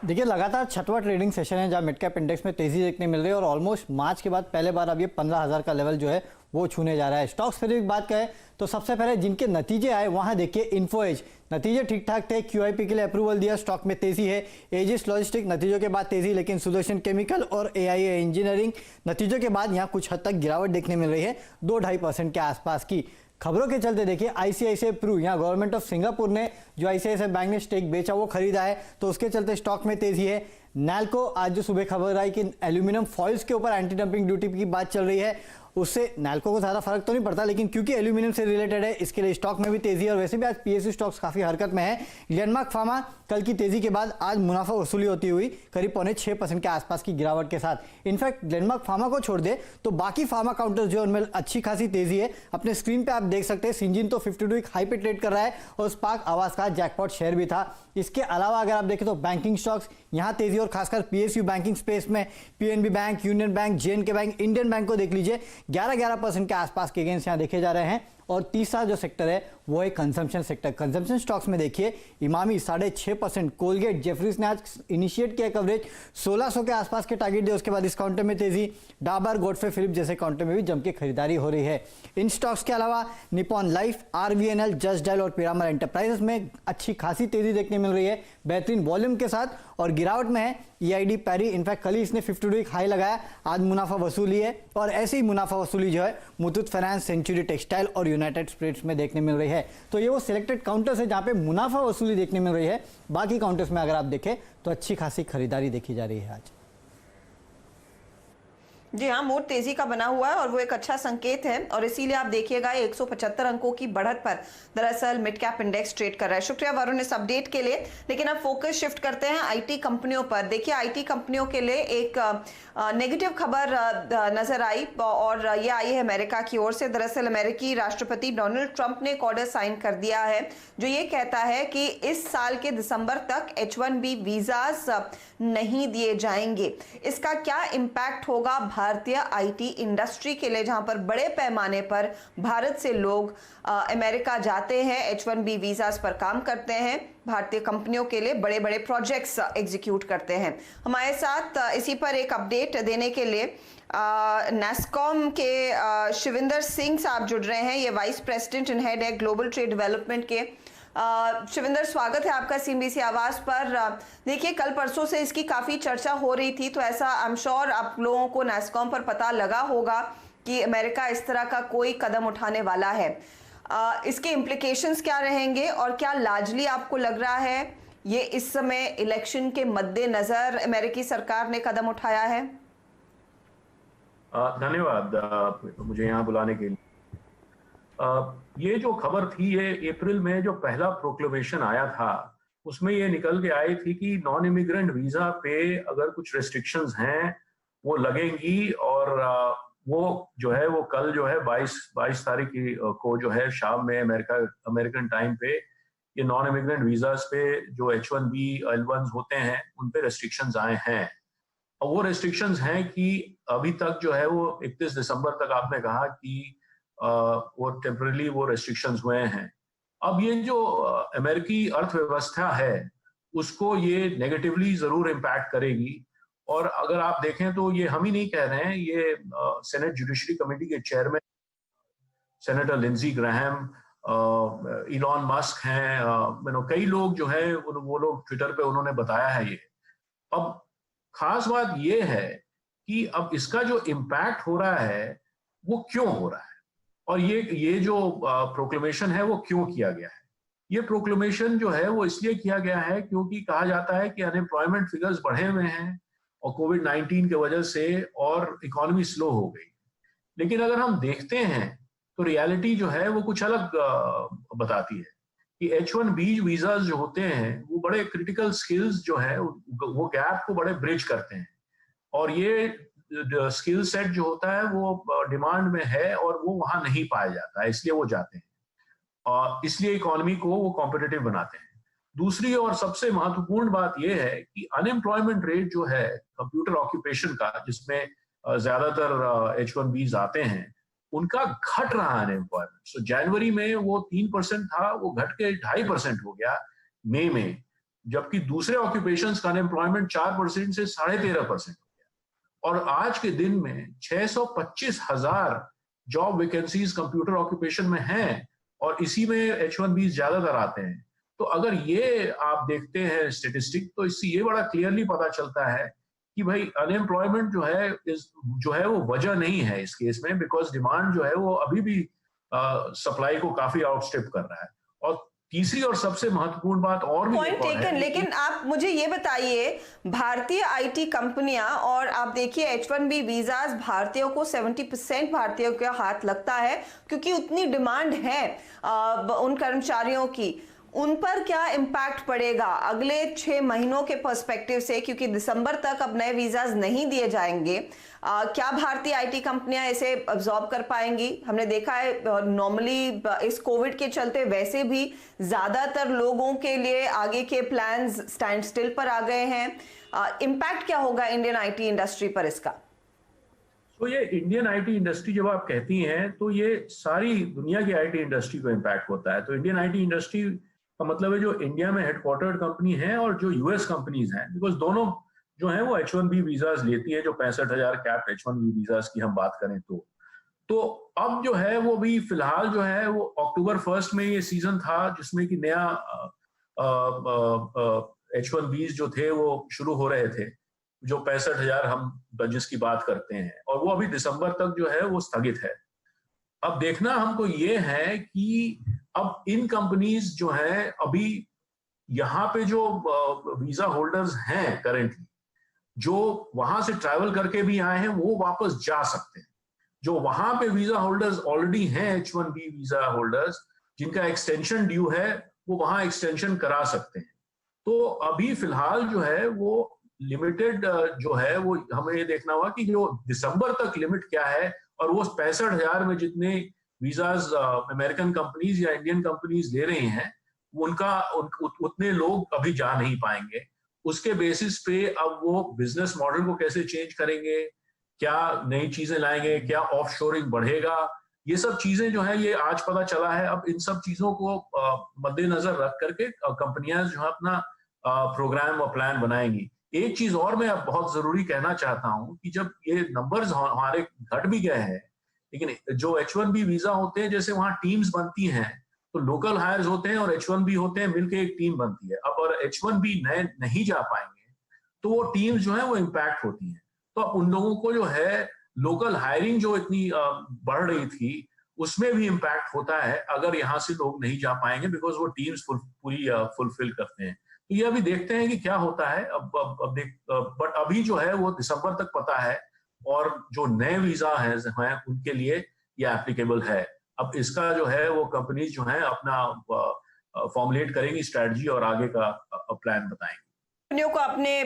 देखिए लगातार छठवां ट्रेडिंग सेशन है जहां मिड कैप इंडेक्स में तेजी देखने मिल रही है और ऑलमोस्ट मार्च के बाद पहले बार अब ये 15,000 का लेवल जो है वो छूने जा रहा है। स्टॉक्स स्पेसिफिक बात करें तो सबसे पहले जिनके नतीजे आए वहां देखिए इन्फो एज, नतीजे ठीक ठाक थे, क्यूआईपी के लिए अप्रूवल दिया, स्टॉक में तेजी है। एजिस लॉजिस्टिक नतीजों के बाद तेजी, लेकिन सुदर्शन केमिकल और एआईए इंजीनियरिंग नतीजों के बाद यहां कुछ हद तक गिरावट देखने मिल रही है, 2-2.5% के आसपास की। खबरों के चलते देखिए आईसीआईसीआई प्रू, यहाँ गवर्नमेंट ऑफ सिंगापुर ने जो आईसीआईसीआई बैंक ने स्टेक बेचा वो खरीदा है, तो उसके चलते स्टॉक में तेजी है। नैल्को, आज जो सुबह खबर आई कि एल्यूमिनियम फॉइल्स के ऊपर एंटी डंपिंग ड्यूटी की बात चल रही है, उससे नैल्को को ज़्यादा फर्क तो नहीं पड़ता, लेकिन क्योंकि एल्यूमिनियम से रिलेटेड है इसके लिए स्टॉक में भी तेजी है। और वैसे भी आज पीएसयू स्टॉक्स काफ़ी हरकत में है। ग्लेनमार्क फार्मा कल की तेजी के बाद आज मुनाफा वसूली होती हुई करीब 5.6% के आसपास की गिरावट के साथ। इनफैक्ट ग्लेनमार्क फार्मा को छोड़ दे तो बाकी फार्मा काउंटर्स जो उनमें अच्छी खासी तेजी है। अपने स्क्रीन पे आप देख सकते हैं सिंजिन तो 52 वीक हाई पे ट्रेड कर रहा है और स्पार्क आवास का जैकपॉट शेयर भी था। इसके अलावा अगर आप देखें तो बैंकिंग स्टॉक्स यहाँ तेजी, और खासकर पीएसयू बैंकिंग स्पेस में PNB bank, union bank, JNK bank, Indian bank को देख लीजिए, 11% के आसपास के गेंस यहाँ देखे जा रहे हैं। और तीसरा जो सेक्टर है वो है कंजम्पशन सेक्टर। कंजम्पशन स्टॉक्स में देखिए इमामी 6.5%, कोलगेट, जेफरीज ने आज इनिशिएट किया कवरेज, 1600 के आसपास के टारगेट दिए, उसके बाद इस काउंटर में तेजी। डाबर, गॉडफ्रे फिलिप जैसे काउंटर में भी जम के खरीदारी हो रही है। इन स्टॉक्स के अलावा Nippon life, RVNL, just dial और पिरामल एंटरप्राइजेस में अच्छी खासी तेजी देखने मिल रही है, बेहतरीन वॉल्यूम के साथ। और गिरावट में है ईआईडी पैरी, इनफैक्ट कल ही इसने 52 वीक हाई लगाया, आज मुनाफा वसूली है। और ऐसे ही मुनाफा वसूली जो है मुथूट फाइनेंस, सेंचुरी टेक्सटाइल और यूनाइटेड स्पिरिट्स में देखने मिल रही है। तो ये वो सिलेक्टेड काउंटर्स है जहां पे मुनाफा वसूली देखने मिल रही है। बाकी काउंटर्स में अगर आप देखें तो अच्छी खासी खरीदारी देखी जा रही है आज। जी हाँ, मूड तेजी का बना हुआ है और वो एक अच्छा संकेत है, और इसीलिए आप देखिएगा 175 अंकों की बढ़त पर दरअसल मिड कैप इंडेक्स ट्रेड कर रहा है। शुक्रिया वरुण इस अपडेट के लिए। लेकिन अब फोकस शिफ्ट करते हैं आईटी कंपनियों पर। देखिए आईटी कंपनियों के लिए एक नेगेटिव खबर नजर आई, और ये आई है अमेरिका की ओर से। दरअसल अमेरिकी राष्ट्रपति डोनाल्ड ट्रंप ने एक ऑर्डर साइन कर दिया है जो ये कहता है कि इस साल के दिसंबर तक H1B वीजास नहीं दिए जाएंगे। इसका क्या इम्पैक्ट होगा भारतीय आईटी इंडस्ट्री के लिए, जहां पर बड़े पैमाने पर भारत से लोग अमेरिका जाते हैं, H1B वीजास पर काम करते हैं, भारतीय कंपनियों के लिए बड़े बड़े प्रोजेक्ट्स एग्जीक्यूट करते हैं। हमारे साथ इसी पर एक अपडेट देने के लिए नैस्कॉम के शिविंदर सिंह साहब जुड़ रहे हैं। ये वाइस प्रेसिडेंट एंड हेड है ग्लोबल ट्रेड डेवलपमेंट के। शिविंदर, स्वागत है आपका सीएनबीसी आवाज पर। देखिए कल परसों से इसकी काफी चर्चा हो रही थी, तो ऐसा आई एम श्योर आप लोगों को नैस्कॉम पर पता लगा होगा कि अमेरिका इस तरह का कोई कदम उठाने वाला है। इसके इम्प्लीकेशंस क्या रहेंगे और क्या लार्जली आपको लग रहा है ये इस समय इलेक्शन के मद्देनजर अमेरिकी सरकार ने कदम उठाया है? धन्यवाद मुझे यहाँ बुलाने के लिए। ये जो खबर थी ये अप्रैल में जो पहला प्रोक्लेमेशन आया था उसमें ये निकल के आई थी कि नॉन इमिग्रेंट वीजा पे अगर कुछ रेस्ट्रिक्शंस हैं वो लगेंगी, और वो जो है वो कल जो है 22 तारीख को जो है शाम में अमेरिकन टाइम पे ये नॉन इमिग्रेंट वीजास पे जो H1B L1s होते हैं उन पे रेस्ट्रिक्शंस आए हैं। और वो रेस्ट्रिक्शंस हैं कि अभी तक जो है वो 31 दिसंबर तक आपने कहा कि वो टेम्पररी वो रेस्ट्रिक्शंस हुए हैं। अब ये जो अमेरिकी अर्थव्यवस्था है उसको ये नेगेटिवली जरूर इम्पैक्ट करेगी। और अगर आप देखें तो ये हम ही नहीं कह रहे हैं, ये सेनेट जुडिशरी कमेटी के chairman senator Lindsey Graham, Elon Musk हैं, कई लोग जो है वो लोग ट्विटर पे उन्होंने बताया है ये। अब खास बात ये है कि अब इसका जो इम्पैक्ट हो रहा है वो क्यों हो रहा है, और ये जो प्रोक्लेमेशन है वो क्यों किया गया है। ये प्रोक्लेमेशन जो है वो इसलिए किया गया है क्योंकि कहा जाता है कि अनएम्प्लॉयमेंट फिगर्स बढ़े हुए हैं और कोविड-19 की वजह से और इकोनॉमी स्लो हो गई। लेकिन अगर हम देखते हैं तो रियलिटी जो है वो कुछ अलग बताती है कि H1B वीजास जो होते हैं वो बड़े क्रिटिकल स्किल्स जो है वो गैप को बड़े ब्रिज करते हैं, और ये स्किल सेट जो होता है वो डिमांड में है और वो वहां नहीं पाया जाता है, इसलिए वो जाते हैं और इसलिए इकोनॉमी को वो कॉम्पिटिटिव बनाते हैं। दूसरी और सबसे महत्वपूर्ण बात यह है कि अनएम्प्लॉयमेंट रेट जो है कंप्यूटर ऑक्यूपेशन का, जिसमें ज्यादातर H1Bs आते हैं, उनका घट रहा है अनएम्प्लॉयमेंट। जनवरी में वो 3% था, वो घट के 2.5% हो गया मई में, जबकि दूसरे ऑक्यूपेशंस का अनएम्प्लॉयमेंट 4% से 13.5% हो गया। और आज के दिन में 625,000 जॉब वैकेंसीज कंप्यूटर ऑक्यूपेशन में हैं और इसी में H1B ज्यादातर आते हैं। तो अगर ये आप देखते हैं स्टेटिस्टिक, तो इससे ये बड़ा क्लियरली पता चलता है कि भाई अनएम्प्लॉयमेंट जो है वो वजह नहीं है इस केस में, बिकॉज डिमांड जो है वो अभी भी सप्लाई को काफी आउटस्टेप कर रहा है। और तीसरी और सबसे महत्वपूर्ण बात और भी पॉइंट एक और टेकन, है, लेकिन आप मुझे ये बताइए, भारतीय आईटी कंपनियां और आप देखिए H1B वीजाज भारतीयों को 70% भारतीयों का हाथ लगता है, क्योंकि उतनी डिमांड है उन कर्मचारियों की। उन पर क्या इम्पैक्ट पड़ेगा अगले 6 महीनों के पर्सपेक्टिव से, क्योंकि दिसंबर तक अब नए वीजाज नहीं दिए जाएंगे। क्या भारतीय आईटी कंपनियां इसे अब्सॉर्ब कर पाएंगी? हमने देखा है नॉर्मली इस कोविड के चलते वैसे भी ज्यादातर लोगों के लिए आगे के प्लान्स स्टैंड स्टिल पर आ गए हैं। इम्पैक्ट क्या होगा इंडियन आईटी इंडस्ट्री पर इसका? तो ये इंडियन आईटी इंडस्ट्री जब आप कहती हैं तो ये सारी दुनिया की आईटी इंडस्ट्री को इम्पैक्ट होता है। तो इंडियन आईटी इंडस्ट्री का मतलब है जो इंडिया में हेडक्वार्टर्ड कंपनी है और जो यूएस कंपनीज हैं, बिकॉज दोनों जो है वो H1B वीजाज लेती है, जो 65,000 कैप H1B वीजाज की हम बात करें तो अब जो है वो भी फिलहाल जो है वो अक्टूबर 1 में ये सीजन था जिसमें कि नया H1Bs जो थे वो शुरू हो रहे थे, जो 65,000 हम जिसकी बात करते हैं, और वो अभी दिसंबर तक जो है वो स्थगित है। अब देखना हमको ये है कि अब इन कंपनीज जो है अभी यहाँ पे जो वीजा होल्डर्स हैं करेंटली, जो वहां से ट्रैवल करके भी आए हैं वो वापस जा सकते हैं। जो वहां पे वीजा होल्डर्स ऑलरेडी हैं H1B वीजा होल्डर्स, जिनका एक्सटेंशन ड्यू है, वो वहां एक्सटेंशन करा सकते हैं। तो अभी फिलहाल जो है वो लिमिटेड जो है वो हमें ये देखना होगा कि जो दिसंबर तक लिमिट क्या है, और वो 65,000 में जितने वीजाज अमेरिकन कंपनीज या इंडियन कंपनीज ले रही हैं उतने लोग अभी जा नहीं पाएंगे। उसके बेसिस पे अब वो बिजनेस मॉडल को कैसे चेंज करेंगे, क्या नई चीजें लाएंगे, क्या ऑफशोरिंग बढ़ेगा, ये सब चीजें जो है ये आज पता चला है। अब इन सब चीजों को मद्देनजर रख करके कंपनियां जो है अपना प्रोग्राम और प्लान बनाएंगी। एक चीज और मैं अब बहुत जरूरी कहना चाहता हूं कि जब ये नंबर्स हमारे घट भी गए हैं, लेकिन जो H1B वीजा होते हैं, जैसे वहां टीम्स बनती हैं, तो लोकल हायर्स होते हैं और H1B होते हैं, मिलकर एक टीम बनती है। अब और H1B नए नहीं जा पाएंगे तो वो टीम्स जो है वो इम्पैक्ट होती हैं। तो अब उन लोगों को जो है लोकल हायरिंग जो इतनी बढ़ रही थी उसमें भी इम्पैक्ट होता है अगर यहाँ से लोग नहीं जा पाएंगे, बिकॉज वो टीम्स पूरी फुलफिल करते हैं। तो ये अभी देखते हैं कि क्या होता है। अब बट अभी जो है वो दिसंबर तक पता है, और जो नए वीजा हैं उनके लिए ये एप्लीकेबल है। अब इसका जो है वो कंपनीज जो है अपना फॉर्मुलेट करेंगी स्ट्रेटजी और आगे का प्लान बताएंगे। कंपनियों को अपने